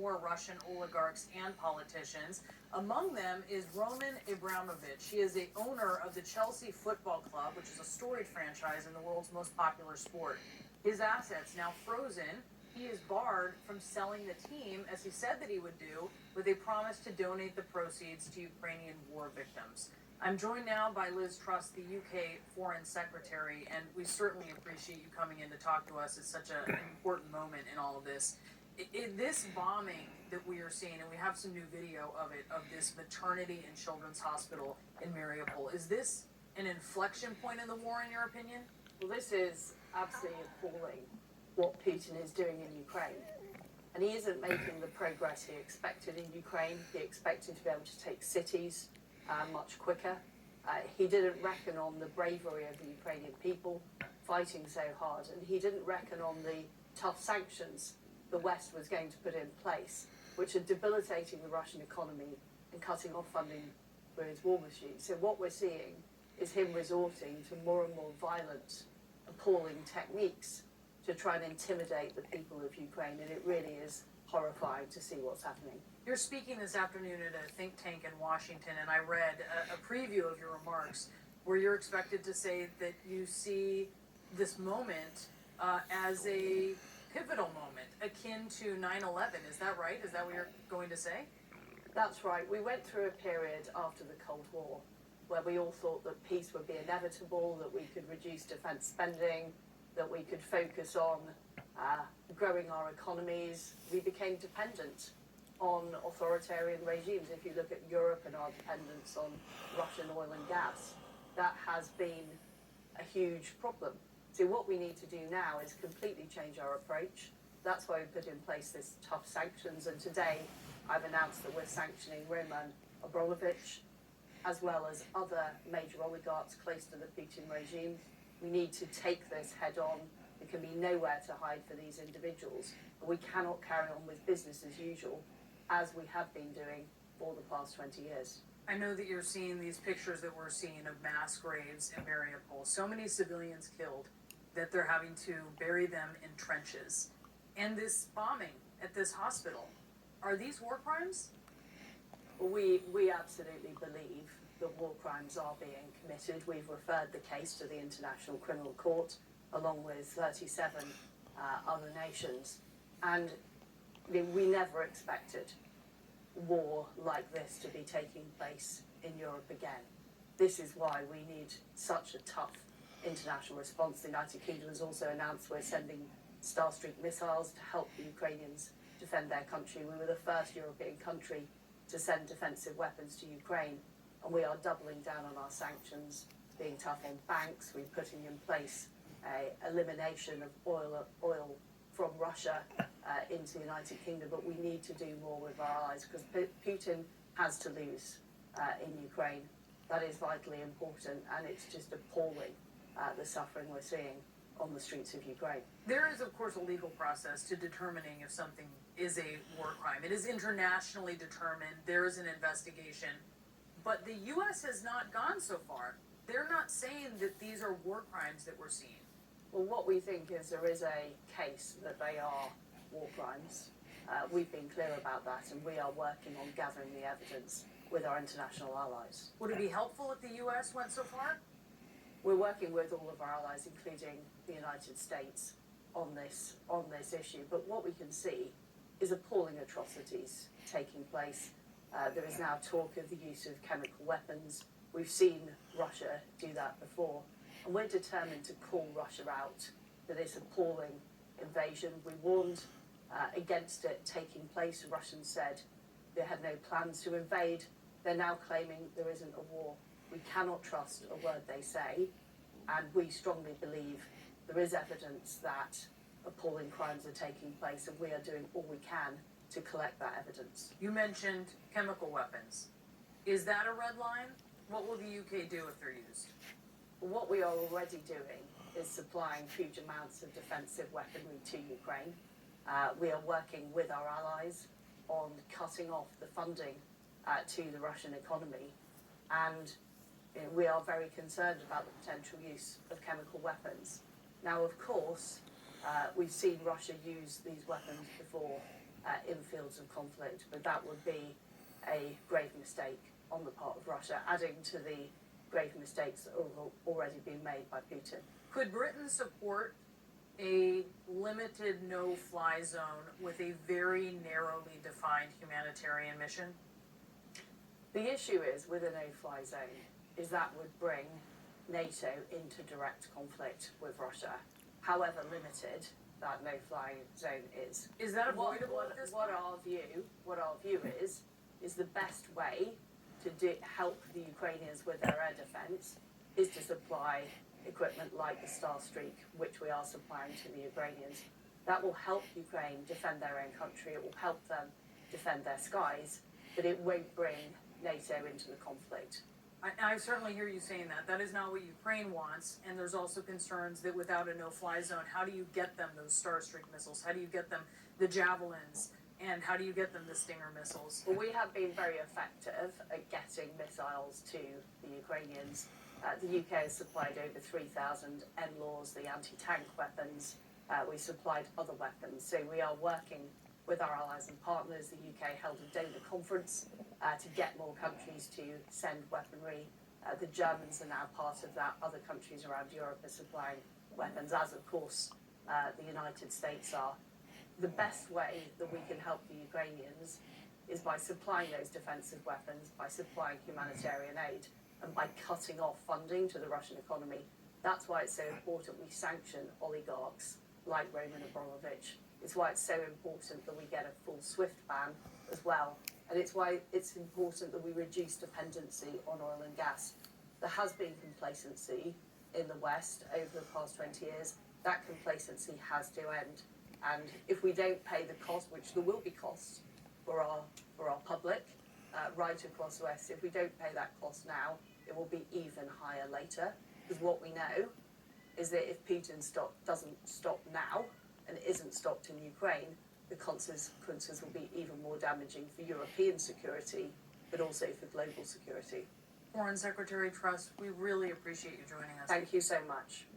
more Russian oligarchs and politicians. Among them is Roman Abramovich. He is the owner of the Chelsea Football Club, which is a storied franchise in the world's most popular sport. His assets now frozen. He is barred from selling the team, as he said that he would do, with a promise to donate the proceeds to Ukrainian war victims. I'm joined now by Liz Truss, the UK Foreign Secretary, and we certainly appreciate you coming in to talk to us. It's such an important moment in all of this. This bombing that we are seeing, and we have some new video of it, of this maternity and children's hospital in Mariupol, is this an inflection point in the war, in your opinion? Well, this is absolutely appalling, what Putin is doing in Ukraine. And he isn't making the progress he expected in Ukraine. He expected to be able to take cities much quicker. He didn't reckon on the bravery of the Ukrainian people fighting so hard, and he didn't reckon on the tough sanctions the West was going to put in place, which are debilitating the Russian economy and cutting off funding for his war machine. So what we're seeing is him resorting to more and more violent, appalling techniques to try and intimidate the people of Ukraine, and it really is horrifying to see what's happening. You're speaking this afternoon at a think tank in Washington, and I read a preview of your remarks where you're expected to say that you see this moment as a pivotal moment, akin to 9/11. Is that right? Is that what you're going to say? That's right. We went through a period after the Cold War where we all thought that peace would be inevitable, that we could reduce defense spending, that we could focus on growing our economies. We became dependent on authoritarian regimes. If you look at Europe and our dependence on Russian oil and gas, that has been a huge problem. So what we need to do now is completely change our approach. That's why we put in place this tough sanctions. And today I've announced that we're sanctioning Roman Abramovich, as well as other major oligarchs close to the Putin regime. We need to take this head on. There can be nowhere to hide for these individuals. And we cannot carry on with business as usual, as we have been doing for the past 20 years. I know that you're seeing these pictures that we're seeing of mass graves in Mariupol. So many civilians killed that they're having to bury them in trenches. And this bombing at this hospital, are these war crimes? We absolutely believe that war crimes are being committed. We've referred the case to the International Criminal Court, along with 37 other nations. And we never expected war like this to be taking place in Europe again. This is why we need such a tough international response. The United Kingdom has also announced we're sending Starstreak missiles to help the Ukrainians defend their country. We were the first European country to send defensive weapons to Ukraine, and we are doubling down on our sanctions, being tough on banks. We're putting in place a elimination of oil from Russia into the United Kingdom, but we need to do more with our allies because Putin has to lose in Ukraine. That is vitally important, and it's just appalling the suffering we're seeing on the streets of Ukraine. There is, of course, a legal process to determining if something is a war crime. It is internationally determined. There is an investigation. But the U.S. has not gone so far. They're not saying that these are war crimes that we're seeing. Well, what we think is there is a case that they are war crimes. We've been clear about that, and we are working on gathering the evidence with our international allies. Would it be helpful if the U.S. went so far? We're working with all of our allies, including the United States, on this issue. But what we can see is appalling atrocities taking place. There is now talk of the use of chemical weapons. We've seen Russia do that before. And we're determined to call Russia out for this appalling invasion. We warned against it taking place. The Russians said they had no plans to invade. They're now claiming there isn't a war. We cannot trust a word they say, and we strongly believe there is evidence that appalling crimes are taking place, and we are doing all we can to collect that evidence. You mentioned chemical weapons. Is that a red line? What will the UK do if they're used? What we are already doing is supplying huge amounts of defensive weaponry to Ukraine. We are working with our allies on cutting off the funding to the Russian economy, and we are very concerned about the potential use of chemical weapons. Now, of course, we've seen Russia use these weapons before in fields of conflict, but that would be a grave mistake on the part of Russia, adding to the grave mistakes that have already been made by Putin. Could Britain support a limited no-fly zone with a very narrowly defined humanitarian mission? The issue is, with a no-fly zone, is that would bring NATO into direct conflict with Russia, however limited that no-fly zone is. Is that avoidable at this point? What our view is the best way to help the Ukrainians with their air defence is to supply equipment like the Starstreak, which we are supplying to the Ukrainians. That will help Ukraine defend their own country, it will help them defend their skies, but it won't bring NATO into the conflict. I certainly hear you saying that. That is not what Ukraine wants, and there's also concerns that without a no-fly zone, how do you get them those Starstreak missiles? How do you get them the Javelins? And how do you get them the Stinger missiles? Well, we have been very effective at getting missiles to the Ukrainians. The UK has supplied over 3,000 NLAWs, the anti-tank weapons. We supplied other weapons. So we are working with our allies and partners. The UK held a donor conference to get more countries to send weaponry. The Germans are now part of that. Other countries around Europe are supplying weapons, as of course the United States are. The best way that we can help the Ukrainians is by supplying those defensive weapons, by supplying humanitarian aid, and by cutting off funding to the Russian economy. That's why it's so important we sanction oligarchs like Roman Abramovich. It's why it's so important that we get a full SWIFT ban as well. And it's why it's important that we reduce dependency on oil and gas. There has been complacency in the West over the past 20 years. That complacency has to end. And if we don't pay the cost, which there will be costs for our public right across the West, if we don't pay that cost now, it will be even higher later. Because what we know is that if Putin doesn't stop now and isn't stopped in Ukraine, the consequences will be even more damaging for European security, but also for global security. Foreign Secretary Truss, we really appreciate you joining us. Thank you so much.